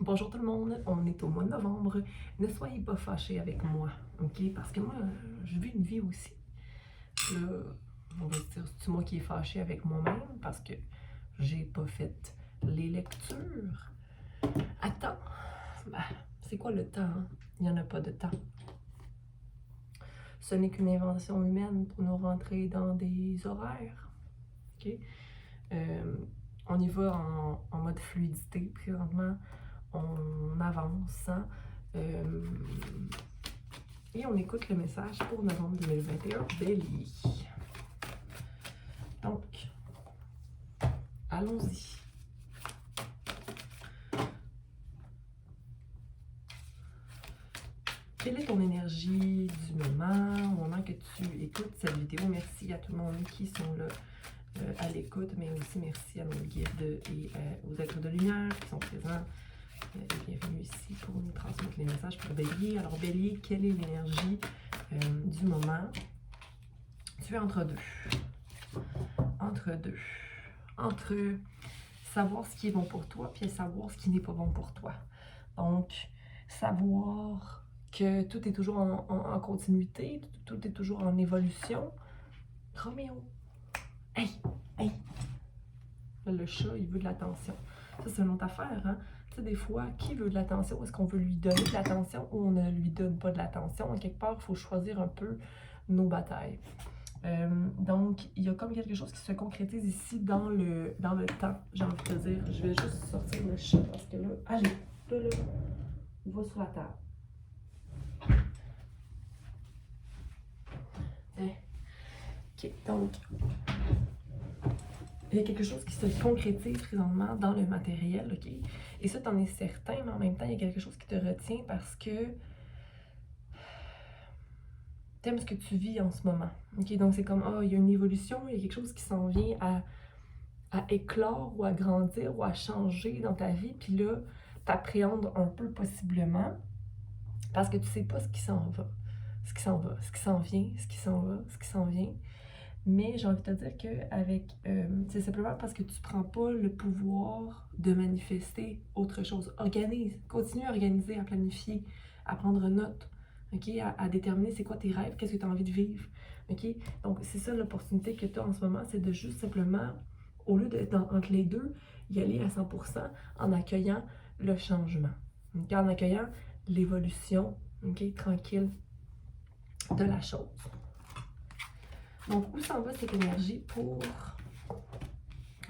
Bonjour tout le monde, on est au mois de novembre. Ne soyez pas fâchés avec moi, ok? Parce que moi, je vis une vie aussi. Là, on va se dire, c'est moi qui est fâché avec moi-même parce que j'ai pas fait les lectures. Attends, ben, c'est quoi le temps, hein? Il n'y en a pas de temps. Ce n'est qu'une invention humaine pour nous rentrer dans des horaires, ok? Euh, on y va en mode fluidité présentement. On avance, hein? Euh, Et on écoute le message pour novembre 2021, Bélier. Donc, allons-y. Quelle est ton énergie du moment, au moment que tu écoutes cette vidéo? Merci à tout le monde qui sont là à l'écoute, mais aussi merci à nos guides et aux êtres de lumière qui sont présents. Bienvenue ici pour nous transmettre les messages pour Bélier. Alors Bélier, quelle est l'énergie du moment? Tu es entre deux. Entre deux. Entre savoir ce qui est bon pour toi, puis savoir ce qui n'est pas bon pour toi. Donc, savoir que tout est toujours en continuité, tout est toujours en évolution. Roméo, hey, hey! Là, le chat, il veut de l'attention. Ça, c'est une autre affaire, hein? Tu sais, des fois, qui veut de l'attention? Est-ce qu'on veut lui donner de l'attention ou on ne lui donne pas de l'attention? Quelque part, il faut choisir un peu nos batailles. Donc, il y a comme quelque chose qui se concrétise ici dans le temps, j'ai envie de te dire. Je vais juste sortir le chat parce que là, allez, là, il va sur la table. Tiens. Ok, donc, il y a quelque chose qui se concrétise présentement dans le matériel, ok? Et ça, t'en es certain, mais en même temps, il y a quelque chose qui te retient parce que t'aimes ce que tu vis en ce moment. Ok, donc c'est comme, il y a une évolution, il y a quelque chose qui s'en vient à éclore ou à grandir ou à changer dans ta vie, puis là, t'appréhendes un peu possiblement parce que tu sais pas ce qui s'en va, ce qui s'en va, ce qui s'en vient, ce qui s'en va, ce qui s'en vient. Mais j'ai envie de te dire qu'avec, c'est simplement parce que tu prends pas le pouvoir de manifester autre chose. Organise, continue à organiser, à planifier, à prendre note, ok, à déterminer c'est quoi tes rêves, qu'est-ce que tu as envie de vivre, ok. Donc c'est ça l'opportunité que tu as en ce moment, c'est de juste simplement, au lieu d'être entre les deux, y aller à 100% en accueillant le changement, okay? En accueillant l'évolution, ok, tranquille de la chose. Donc, où s'en va cette énergie pour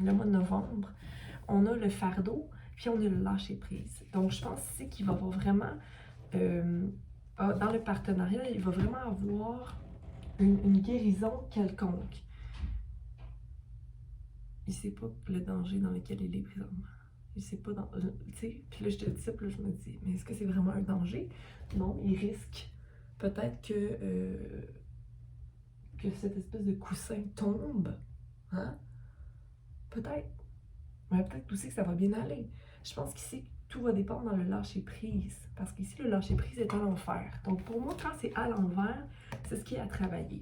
le mois de novembre? On a le fardeau, puis on a le lâcher-prise. Donc, je pense ici qu'il va y avoir vraiment, dans le partenariat, il va vraiment avoir une guérison quelconque. Il ne sait pas le danger dans lequel il est présentement. Il ne sait pas, tu sais, puis là, je te dis ça, puis là, je me dis, mais est-ce que c'est vraiment un danger? Non, il risque peut-être que cette espèce de coussin tombe, hein? Peut-être. Mais peut-être aussi que ça va bien aller. Je pense qu'ici, tout va dépendre dans le lâcher-prise. Parce qu'ici, le lâcher-prise est à l'envers. Donc, pour moi, quand c'est à l'envers, c'est ce qui est à travailler.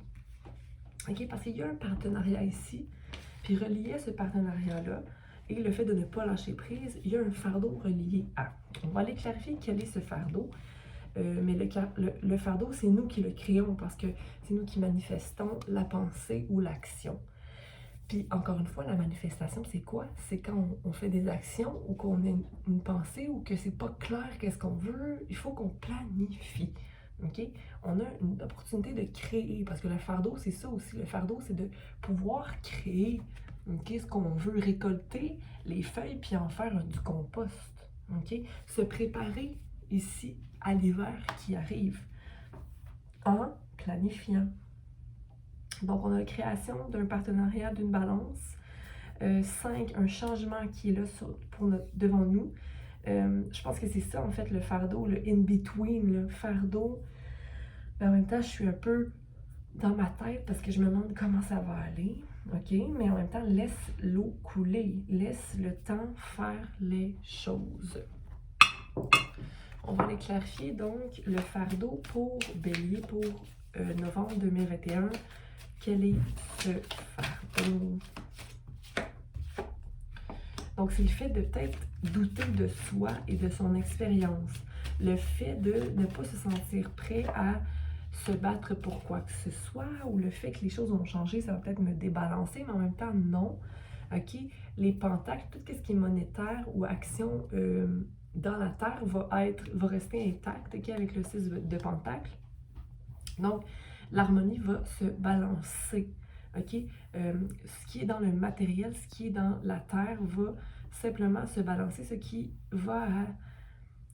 OK? Parce qu'il y a un partenariat ici. Puis relié à ce partenariat-là, et le fait de ne pas lâcher prise, il y a un fardeau relié à. On va aller clarifier quel est ce fardeau. Mais le fardeau, c'est nous qui le créons parce que c'est nous qui manifestons la pensée ou l'action. Puis encore une fois, la manifestation, c'est quoi? C'est quand on fait des actions ou qu'on a une pensée ou que c'est pas clair qu'est-ce qu'on veut, il faut qu'on planifie. OK? On a une opportunité de créer parce que le fardeau, c'est ça aussi. Le fardeau, c'est de pouvoir créer, OK, ce qu'on veut, récolter les feuilles puis en faire du compost. OK? Se préparer ici à l'hiver qui arrive en planifiant. Donc, on a la création d'un partenariat, d'une balance. 5, un changement qui est là devant nous. Je pense que c'est ça, en fait, le fardeau, le in-between, le fardeau. Mais en même temps, je suis un peu dans ma tête parce que je me demande comment ça va aller. OK? Mais en même temps, laisse l'eau couler. Laisse le temps faire les choses. On va les clarifier. Donc, le fardeau pour Bélier pour novembre 2021. Quel est ce fardeau? Donc, c'est le fait de peut-être douter de soi et de son expérience. Le fait de ne pas se sentir prêt à se battre pour quoi que ce soit, ou le fait que les choses ont changé, ça va peut-être me débalancer, mais en même temps, non. OK? Les pentacles, tout ce qui est monétaire ou action dans la terre va rester intact, OK, avec le 6 de pentacles. Donc, l'harmonie va se balancer. OK? Ce qui est dans le matériel, ce qui est dans la terre va simplement se balancer. Ce qui va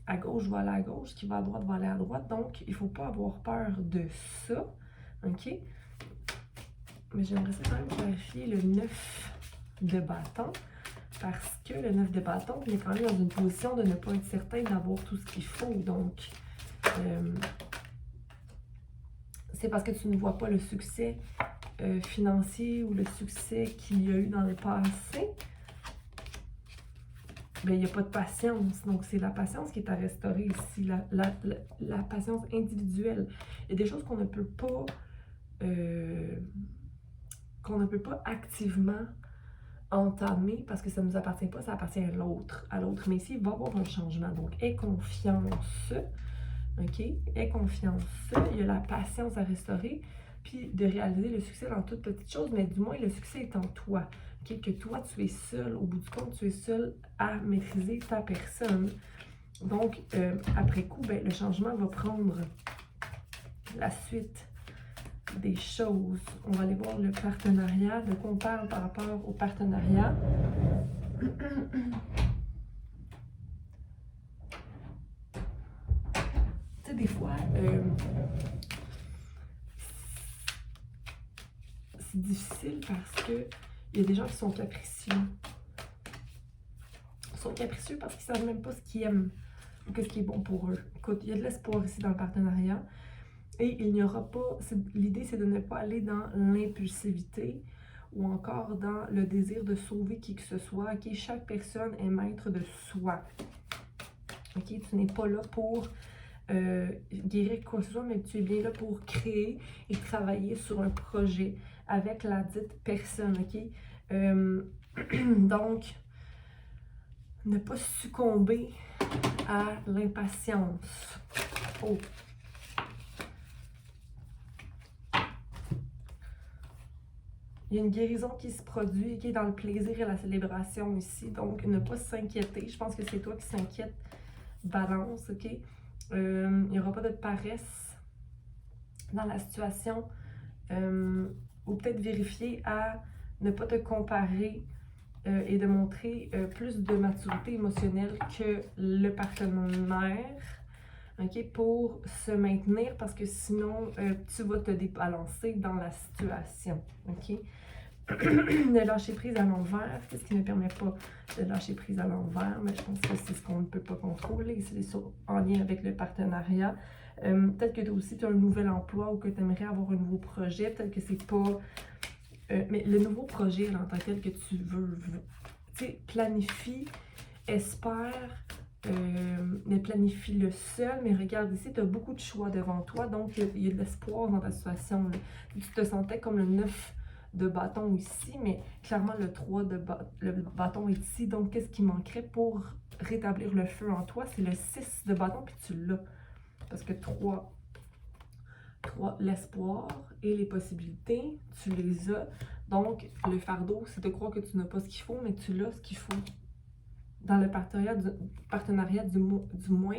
à gauche va aller à gauche, ce qui va à droite va aller à droite. Donc, il ne faut pas avoir peur de ça. OK? Mais j'aimerais quand même clarifier le 9 de bâton. Parce que le 9 de bâton, il est quand même dans une position de ne pas être certain d'avoir tout ce qu'il faut. Donc, c'est parce que tu ne vois pas le succès financier ou le succès qu'il y a eu dans le passé. Bien, il n'y a pas de patience. Donc, c'est la patience qui est à restaurer ici, la patience individuelle. Il y a des choses qu'on ne peut pas activement entamer parce que ça ne nous appartient pas, ça appartient à l'autre. Mais ici, il va y avoir un changement. Donc, aie confiance. OK? Aie confiance. Il y a la patience à restaurer, puis de réaliser le succès dans toutes petites choses, mais du moins, le succès est en toi. Okay? Que toi, tu es seul, au bout du compte, tu es seul à maîtriser ta personne. Donc, après coup, ben, le changement va prendre la suite des choses. On va aller voir le partenariat, de quoi on parle par rapport au partenariat. Tu sais, des fois, c'est difficile parce que il y a des gens qui sont capricieux. Ils sont capricieux parce qu'ils ne savent même pas ce qu'ils aiment ou ce qui est bon pour eux. Écoute, il y a de l'espoir ici dans le partenariat. Et il n'y aura pas, l'idée c'est de ne pas aller dans l'impulsivité ou encore dans le désir de sauver qui que ce soit. Okay? Chaque personne est maître de soi. Okay? Tu n'es pas là pour guérir quoi que ce soit, mais tu es bien là pour créer et travailler sur un projet avec la dite personne. Okay? Donc, ne pas succomber à l'impatience. Oh. Il y a une guérison qui se produit, qui est dans le plaisir et la célébration ici. Donc, ne pas s'inquiéter. Je pense que c'est toi qui s'inquiète. Balance, OK? Il n'y aura pas de paresse dans la situation. Ou peut-être vérifier à ne pas te comparer et de montrer plus de maturité émotionnelle que le partenaire. Okay, pour se maintenir parce que sinon tu vas te débalancer dans la situation. OK? De lâcher prise à l'envers, qu'est-ce qui ne permet pas de lâcher prise à l'envers? Mais je pense que c'est ce qu'on ne peut pas contrôler, c'est en lien avec le partenariat. Peut-être que toi aussi tu as un nouvel emploi ou que tu aimerais avoir un nouveau projet, peut-être que c'est pas... mais le nouveau projet en tant que tel que tu veux tu sais, planifie, espère, mais planifie-le seul, mais regarde ici, tu as beaucoup de choix devant toi, donc il y a de l'espoir dans ta situation. Là. Tu te sentais comme le 9 de bâton ici, mais clairement le 3 de le bâton est ici, donc qu'est-ce qui manquerait pour rétablir le feu en toi? C'est le 6 de bâton, puis tu l'as. Parce que 3, l'espoir et les possibilités, tu les as. Donc, le fardeau, c'est de croire que tu n'as pas ce qu'il faut, mais tu l'as ce qu'il faut. Dans le partenariat du moins,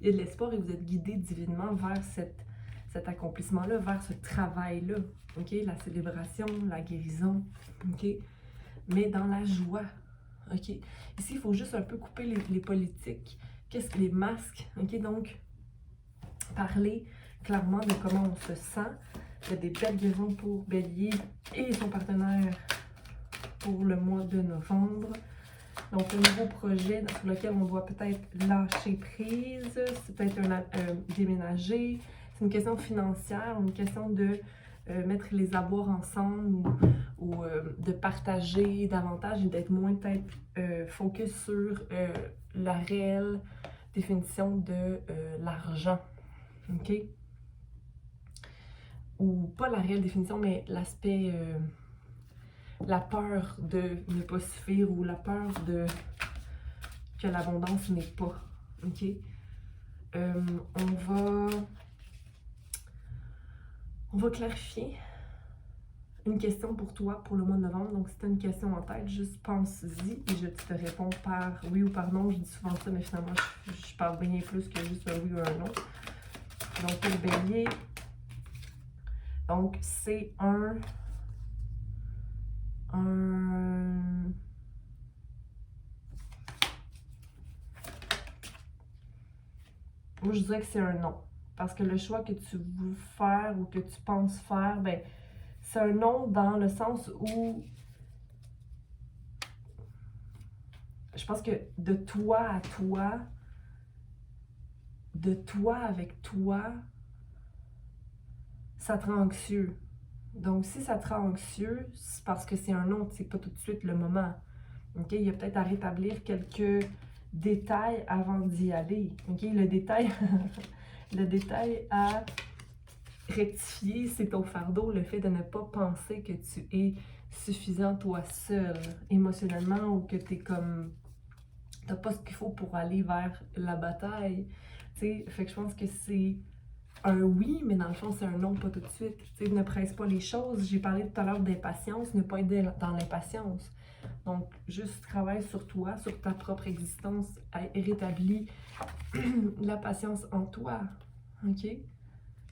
il y a de l'espoir et vous êtes guidé divinement vers cet accomplissement-là, vers ce travail-là. OK? La célébration, la guérison. OK? Mais dans la joie. OK? Ici, il faut juste un peu couper les politiques. Qu'est-ce que les masques? OK? Donc, parler clairement de comment on se sent. Il y a des belles guérisons pour Bélier et son partenaire pour le mois de novembre. Donc, un nouveau projet sur lequel on doit peut-être lâcher prise, c'est peut-être déménager, c'est une question financière, une question de mettre les avoirs ensemble ou de partager davantage et d'être moins peut-être focus sur la réelle définition de l'argent. OK? Ou pas la réelle définition, mais l'aspect la peur de ne pas suffire ou la peur de que l'abondance n'est pas. OK? On va clarifier une question pour toi pour le mois de novembre. Donc, si tu as une question en tête, juste pense-y et je te réponds par oui ou par non. Je dis souvent ça, mais finalement, je parle bien plus que juste un oui ou un non. Donc, pour le bélier, donc c'est un... Moi, je dirais que c'est un non. Parce que le choix que tu veux faire ou que tu penses faire, ben, c'est un non dans le sens où je pense que de toi à toi, de toi avec toi, ça te rend anxieux. Donc, si ça te rend anxieux, c'est parce que c'est un non, c'est pas tout de suite le moment. OK? Il y a peut-être à rétablir quelques détails avant d'y aller. OK? Le détail, le détail à rectifier, c'est ton fardeau, le fait de ne pas penser que tu es suffisant toi seul, émotionnellement, ou que tu es comme... T'as pas ce qu'il faut pour aller vers la bataille. T'sais, fait que je pense que c'est un oui, mais dans le fond, c'est un non, pas tout de suite. T'sais, ne presse pas les choses. J'ai parlé tout à l'heure d'impatience, ne pas être dans l'impatience. Donc, juste travaille sur toi, sur ta propre existence, rétablis la patience en toi, OK?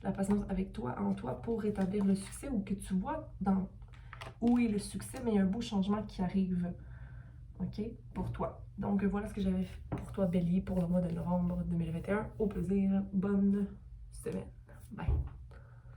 La patience avec toi, en toi, pour rétablir le succès ou que tu vois dans où est le succès, mais il y a un beau changement qui arrive, OK? Pour toi. Donc, voilà ce que j'avais pour toi, Bélier, pour le mois de novembre 2021. Au plaisir. Bonne semaine. Bye.